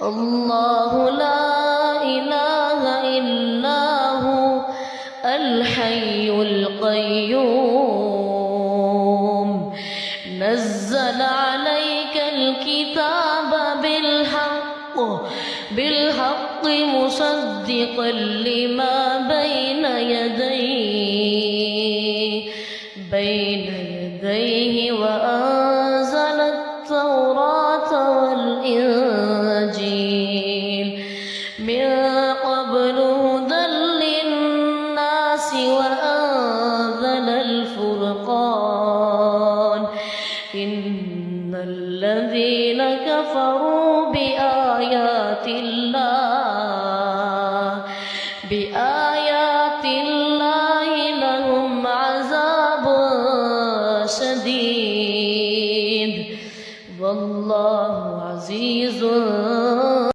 الله لا إله إلا هو الحي القيوم نزل عليك الكتاب بالحق مصدقا لما بين يديه وأنزل التوراة والإنجيل من قبل هدى للناس وأنزل الفرقان إن الذين كفروا بآيات الله